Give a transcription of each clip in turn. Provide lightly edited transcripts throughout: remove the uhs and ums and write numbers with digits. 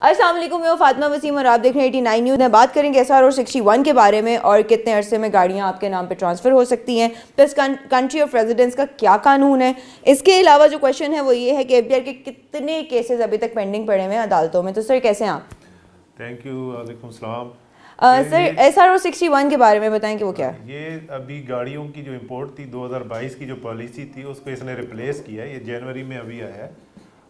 السلام علیکم، میں فاطمہ وسیم اور آپ دیکھ رہے ہیں 89 نیوز. بات کریں گے SR اور 61 کے بارے میں اور کتنے عرصے میں گاڑیاں آپ کے نام پہ ٹرانسفر ہو سکتی ہیں، پلس کنٹری آف ریزیڈنس کا کیا قانون ہے. اس کے علاوہ جو کویشچن ہے وہ یہ ہے کہ FBR کے کتنے کیسز ابھی تک پینڈنگ پڑے ہوئے ہیں عدالتوں میں. تو سر کیسے ہیں آپ؟ Thank you. وعلیکم السلام. سر SR اور 61 کے بارے میں بتائیں کہ وہ کیا ہے. یہ ابھی گاڑیوں کی جو امپورٹ تھی 2022 کی جو پالیسی تھی اس کو اس نے ریپلیس کیا ہے. یہ جنوری میں ابھی آیا ہے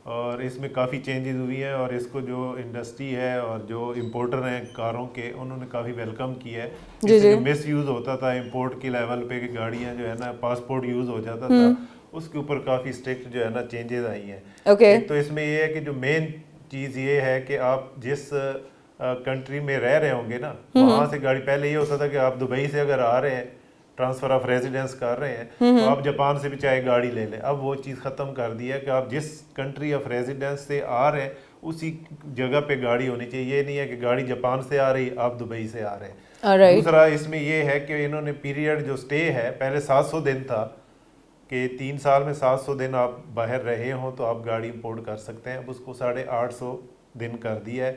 اور اس میں کافی چینجز ہوئی ہیں اور اس کو جو انڈسٹری ہے اور جو امپورٹر ہیں کاروں کے انہوں نے کافی ویلکم کیا ہے. اس سے جو مس یوز ہوتا تھا امپورٹ کے لیول پہ کہ گاڑیاں جو ہے نا پاسپورٹ یوز ہو جاتا تھا، اس کے اوپر کافی اسٹرکٹ جو ہے نا چینجز آئی ہیں. ایک تو اس میں یہ ہے کہ جو مین چیز یہ ہے کہ آپ جس کنٹری میں رہ رہے ہوں گے نا وہاں سے گاڑی، پہلے یہ ہوتا تھا کہ آپ دبئی سے اگر آ رہے ہیں ٹرانسفر آف ریزیڈنس کر رہے ہیں تو آپ جاپان سے بھی چاہے گاڑی لے لیں. اب وہ چیز ختم کر دی ہے کہ آپ جس کنٹری آف ریزیڈنس سے آ رہے ہیں اسی جگہ پہ گاڑی ہونی چاہیے. یہ نہیں ہے کہ گاڑی جاپان سے آ رہی آپ دبئی سے آ رہے ہیں. دوسرا اس میں یہ ہے کہ انہوں نے پیریڈ جو سٹے ہے پہلے 700 دن تھا کہ 3 سال میں 700 دن آپ باہر رہے ہوں تو آپ گاڑی امپورٹ کر سکتے ہیں. اب اس کو 850 دن کر دیا ہے.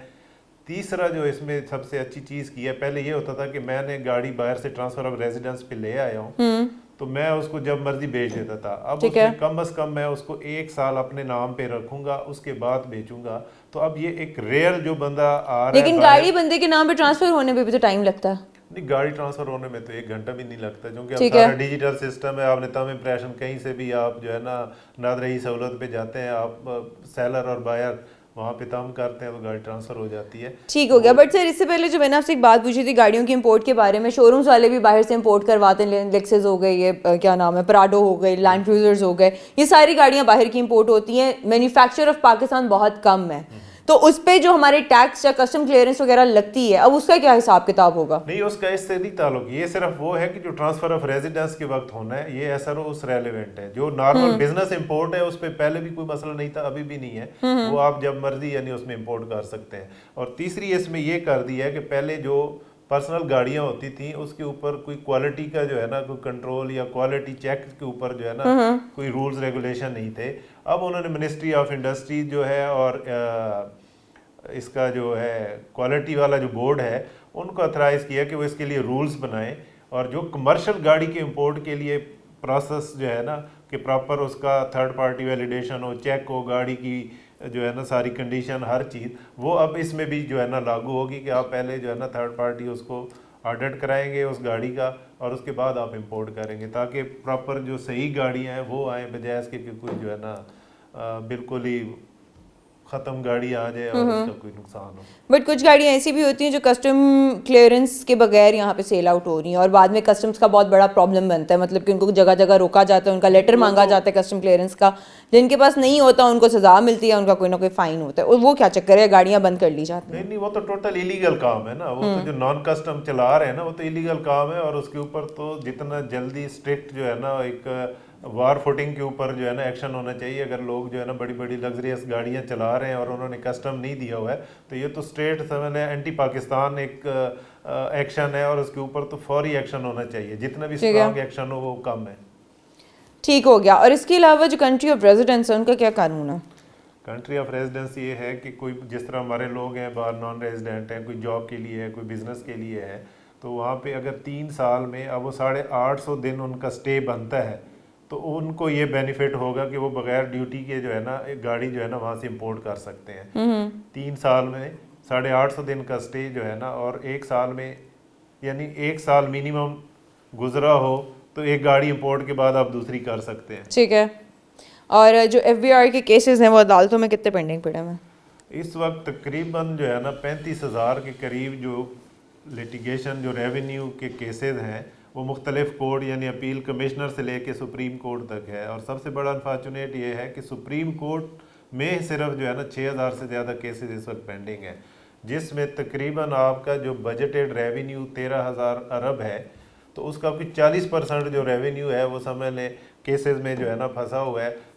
تیسرا جو اس میں سب سے اچھی چیز کی ہے، پہلے یہ ہوتا تھا کہ میں نے گاڑی باہر سے ٹرانسفر آف ریزیڈنس پہ لے آیا ہوں تو میں اس کو جب مرضی بیچ دیتا تھا. اب اس میں کم از کم میں اس کو 1 سال اپنے نام پہ رکھوں گا، اس کے بعد بیچوں گا. تو اب یہ ایک ریئر جو بندہ آ رہا ہے، لیکن گاڑی بندے کے نام پہ ٹرانسفر ہونے پہ بھی تو ٹائم لگتا ہے. نہیں، گاڑی ٹرانسفر ہونے میں تو 1 گھنٹہ بھی نہیں لگتا کیونکہ اب سارا ڈیجیٹل سسٹم ہے. آپ نے تم امپریشن کہیں سے بھی آپ جو ہے نا نادرہی سہولت پہ جاتے ہیں، آپ سیلر اور بائر وہاں پہ تم کرتے ہیں تو گاڑی ٹرانسفر ہو جاتی ہے. ٹھیک ہو گیا. بٹ سر اس سے پہلے جو میں نے آپ سے ایک بات پوچھی تھی گاڑیوں کی امپورٹ کے بارے میں، شو رومز والے بھی باہر سے امپورٹ کرواتے ہیں. لیکسس ہو گئے، یہ کیا نام ہے، پراڈو ہو گئے، لینڈ کروزرز ہو گئے، یہ ساری گاڑیاں باہر کی امپورٹ ہوتی ہیں. مینوفیکچر آف پاکستان بہت کم ہے، تو اس پہ جو ہمارے ٹیکس یا کسٹم کلیئرنس وغیرہ لگتی ہے اب اس کا کیا حساب کتاب ہوگا؟ نہیں، اس کا اس سے نہیں تعلق. یہ صرف وہ ہے کہ جو ٹرانسفر آف ریزیڈنس کے وقت ہونا ہے یہ ایسا اس ریلیونٹ ہے. جو نارمل بزنس امپورٹ ہے اس پہ پہلے بھی کوئی مسئلہ نہیں تھا، ابھی بھی نہیں ہے. وہ آپ جب مرضی یعنی اس میں امپورٹ کر سکتے ہیں. اور تیسری اس میں یہ کر دی ہے کہ پہلے جو پرسنل گاڑیاں ہوتی تھیں اس کے اوپر کوئی کوالٹی کا جو ہے نا کوئی کنٹرول یا کوالٹی چیک کے اوپر جو ہے نا کوئی رولز ریگولیشن نہیں تھے. اب انہوں نے منسٹری آف انڈسٹری جو ہے اور اس کا جو ہے کوالٹی والا جو بورڈ ہے ان کو اتھرائز کیا کہ وہ اس کے لیے رولز بنائیں اور جو کمرشل گاڑی کے امپورٹ کے لیے پروسیس جو ہے نا کہ پراپر اس کا تھرڈ پارٹی ویلیڈیشن ہو، چیک ہو، گاڑی کی جو ہے نا ساری کنڈیشن ہر چیز، وہ اب اس میں بھی جو ہے نا لاگو ہوگی کہ آپ پہلے جو ہے نا تھرڈ پارٹی اس کو آڈٹ کرائیں گے اس گاڑی کا اور اس کے بعد آپ امپورٹ کریں گے تاکہ پراپر جو صحیح گاڑیاں ہیں وہ آئیں بجائے اس کے کہ کوئی جو ہے نا بالکل ہی ختم گاڑی آ جائے اور اس کا کوئی نقصان ہو. بٹ کچھ گاڑیاں ایسی بھی ہوتی ہیں جو کسٹم کلیئرنس کے بغیر یہاں پہ سیل آؤٹ ہو رہی ہیں اور بعد میں کسٹمس کا بہت بڑا پرابلم بنتا ہے. مطلب کہ ان کو جگہ جگہ روکا جاتا ہے، ان کا لیٹر مانگا جاتا ہے کسٹم کلیئرنس کا، جن کے پاس نہیں ہوتا ان کو سزا ملتی ہے، ان کا کوئی نہ کوئی فائن ہوتا ہے. وہ کیا چکر ہے، گاڑیاں بند کر لی جاتی ہیں. نہیں، وہ تو ٹوٹل ایلیگل کام ہے نا. وہ تو جو نان کسٹم چلا رہے ہیں نا وہ تو ایلیگل کام ہے اور اس کے اوپر تو جتنا جلدی اسٹرکٹ جو ہے نا ایک وار فوٹنگ کے اوپر جو ہے نا ایکشن ہونا چاہیے. اگر لوگ جو ہے نا بڑی بڑی لگژریس گاڑیاں چلا رہے ہیں اور انہوں نے کسٹم نہیں دیا ہوا ہے تو یہ تو اسٹیٹ سمجھے اینٹی پاکستان ایک ایکشن ہے اور اس کے اوپر تو فوری ایکشن ہونا چاہیے. جتنا بھی اسٹرانگ ایکشن ہو وہ کم ہے. ٹھیک ہو گیا. اور اس کے علاوہ جو کنٹری آف ریزیڈنس ہے ان کا کیا قانون ہے؟ کنٹری آف ریزیڈنس یہ ہے کہ کوئی جس طرح ہمارے لوگ ہیں باہر نان ریزیڈنٹ ہیں، کوئی جاب کے لیے ہے، کوئی بزنس کے لیے ہے، تو وہاں پہ اگر 3 سال میں اب وہ 850 دن ان کا سٹے بنتا ہے تو ان کو یہ بینیفٹ ہوگا کہ وہ بغیر ڈیوٹی کے جو ہے نا ایک گاڑی جو ہے نا وہاں سے امپورٹ کر سکتے ہیں. 3 سال میں 850 دن کا سٹے جو ہے نا اور 1 سال میں یعنی 1 سال منیمم گزرا ہو تو ایک گاڑی امپورٹ کے بعد آپ دوسری کر سکتے ہیں. ٹھیک ہے. اور جو FBR کے کیسز ہیں وہ عدالتوں میں کتنے پینڈنگ پڑے ہیں؟ اس وقت تقریباً جو ہے نا 35,000 کے قریب جو لیٹیگیشن جو ریونیو کے کیسز ہیں وہ مختلف کورٹ یعنی اپیل کمشنر سے لے کے سپریم کورٹ تک ہے. اور سب سے بڑا انفارچونیٹ یہ ہے کہ سپریم کورٹ میں صرف جو ہے نا 6,000 سے زیادہ کیسز اس وقت پینڈنگ ہیں، جس میں تقریباً آپ کا جو بجٹڈ ریونیو 13,000 ارب ہے تو اس کا کوئی 40% جو ریونیو ہے وہ سمجھ لیں کیسز میں جو ہے نا پھنسا ہوا ہے.